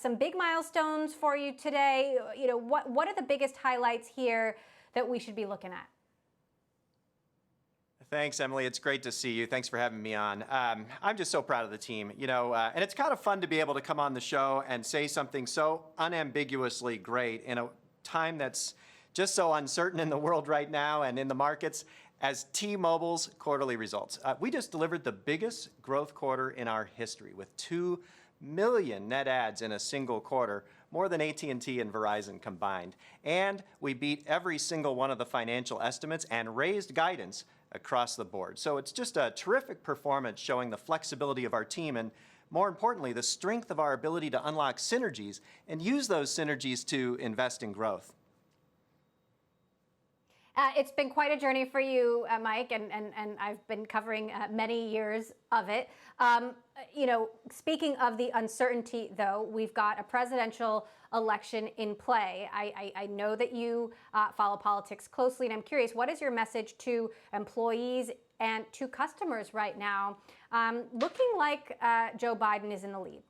some big milestones for you today. What are the biggest highlights here that we should be looking at? Thanks, Emily. It's great to see you. Thanks for having me on. I'm just so proud of the team, and it's kind of fun to be able to come on the show and say something so unambiguously great in a time that's just so uncertain in the world right now and in the markets as T-Mobile's quarterly results. We just delivered the biggest growth quarter in our history with 2 million net adds in a single quarter, more than AT&T and Verizon combined. And we beat every single one of the financial estimates and raised guidance across the board. So it's just a terrific performance showing the flexibility of our team and, more importantly, the strength of our ability to unlock synergies and use those synergies to invest in growth. It's been quite a journey for you, Mike, and I've been covering many years of it. Speaking of the uncertainty, though, we've got a presidential election in play. I know that you follow politics closely, and I'm curious, what is your message to employees and to customers right now, looking like Joe Biden is in the lead?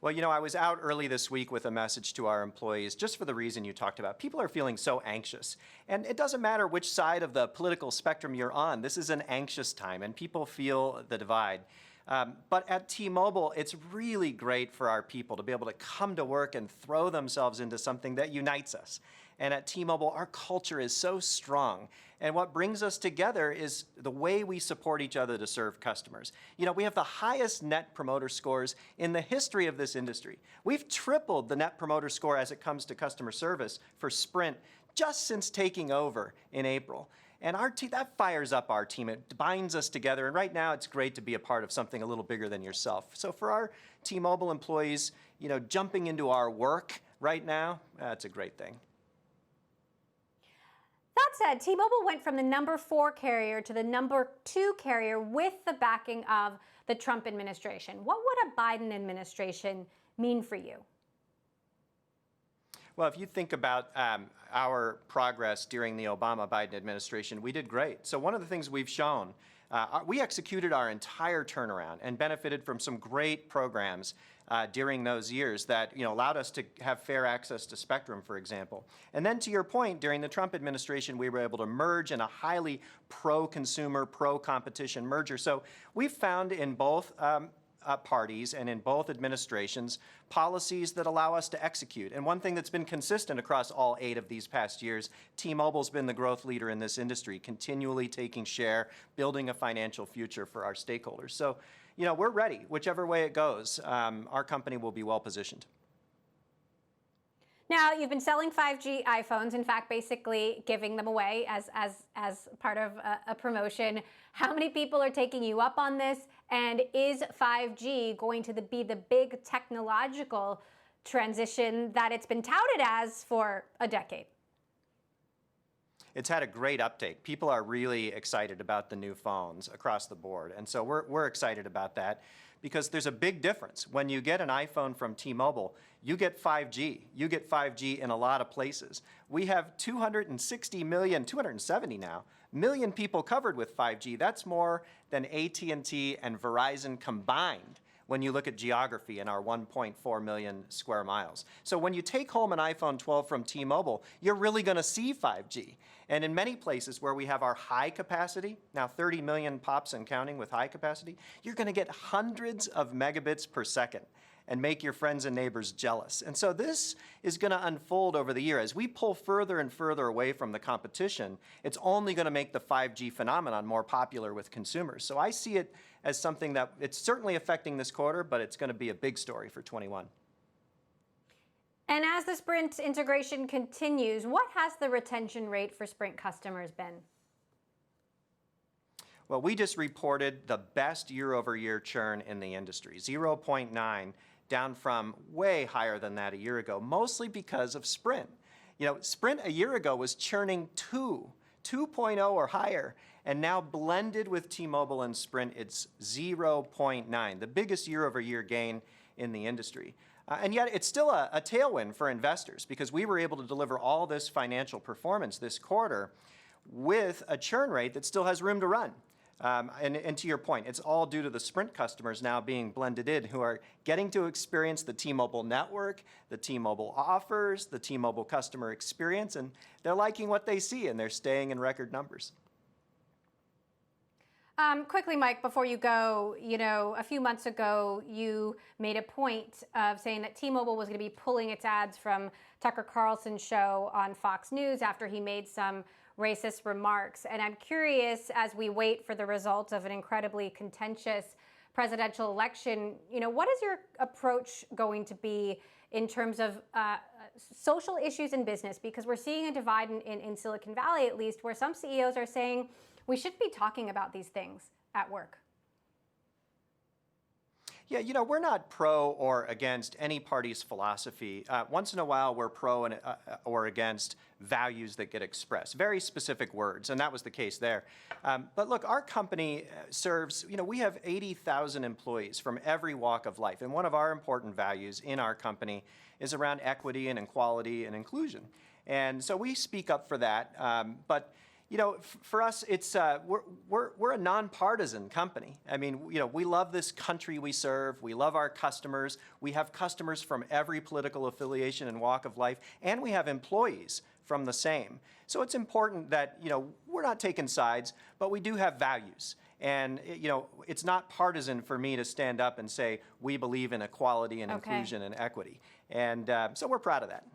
Well, I was out early this week with a message to our employees just for the reason you talked about. People are feeling so anxious. And it doesn't matter which side of the political spectrum you're on. This is an anxious time, and people feel the divide. But at T-Mobile, it's really great for our people to be able to come to work and throw themselves into something that unites us. And at T-Mobile, our culture is so strong. And what brings us together is the way we support each other to serve customers. We have the highest Net Promoter Scores in the history of this industry. We've tripled the Net Promoter Score as it comes to customer service for Sprint just since taking over in April. And that fires up our team. It binds us together. And right now, it's great to be a part of something a little bigger than yourself. So for our T-Mobile employees, jumping into our work right now, it's a great thing. That said, T-Mobile went from the number 4 carrier to the number 2 carrier with the backing of the Trump administration. What would a Biden administration mean for you? Well, if you think about our progress during the Obama-Biden administration, we did great. So one of the things we've shown, we executed our entire turnaround and benefited from some great programs during those years that allowed us to have fair access to spectrum, for example. And then to your point, during the Trump administration, we were able to merge in a highly pro-consumer, pro-competition merger. So we've found in both parties and in both administrations policies that allow us to execute. And one thing that's been consistent across all 8 of these past years, T-Mobile's been the growth leader in this industry, continually taking share, building a financial future for our stakeholders. So, we're ready. Whichever way it goes, our company will be well positioned. Now, you've been selling 5G iPhones, in fact, basically giving them away as part of a promotion. How many people are taking you up on this? And is 5G going to be the big technological transition that it's been touted as for a decade? It's had a great uptake. People are really excited about the new phones across the board. And so we're excited about that because there's a big difference. When you get an iPhone from T-Mobile, you get 5G. You get 5G in a lot of places. We have 270 million people covered with 5G. That's more than AT&T and Verizon combined when you look at geography in our 1.4 million square miles. So when you take home an iPhone 12 from T-Mobile, you're really going to see 5G. And in many places where we have our high capacity, now 30 million pops and counting with high capacity, you're going to get hundreds of megabits per second and make your friends and neighbors jealous. And so this is going to unfold over the year. As we pull further and further away from the competition, it's only going to make the 5G phenomenon more popular with consumers. So I see it as something that it's certainly affecting this quarter, but it's going to be a big story for 21. And as the Sprint integration continues, what has the retention rate for Sprint customers been? Well, we just reported the best year-over-year churn in the industry, 0.9, down from way higher than that a year ago, mostly because of Sprint. Sprint a year ago was churning 2.0 or higher, and now blended with T-Mobile and Sprint, it's 0.9, the biggest year-over-year gain in the industry. And yet it's still a tailwind for investors because we were able to deliver all this financial performance this quarter with a churn rate that still has room to run. And to your point, it's all due to the Sprint customers now being blended in who are getting to experience the T-Mobile network, the T-Mobile offers, the T-Mobile customer experience, and they're liking what they see, and they're staying in record numbers. Quickly, Mike, before you go, a few months ago, you made a point of saying that T-Mobile was going to be pulling its ads from Tucker Carlson's show on Fox News after he made some racist remarks. And I'm curious, as we wait for the results of an incredibly contentious presidential election, what is your approach going to be in terms of social issues in business? Because we're seeing a divide in Silicon Valley, at least, where some CEOs are saying we shouldn't be talking about these things at work. Yeah, we're not pro or against any party's philosophy. Once in a while, we're pro or against values that get expressed, very specific words, and that was the case there. But look, our company serves, we have 80,000 employees from every walk of life, and one of our important values in our company is around equity and equality and inclusion. And so we speak up for that, but for us, it's we're a nonpartisan company. I mean, we love this country we serve. We love our customers. We have customers from every political affiliation and walk of life, and we have employees from the same. So it's important that we're not taking sides, but we do have values. And it's not partisan for me to stand up and say we believe in equality and inclusion and equity. And so we're proud of that.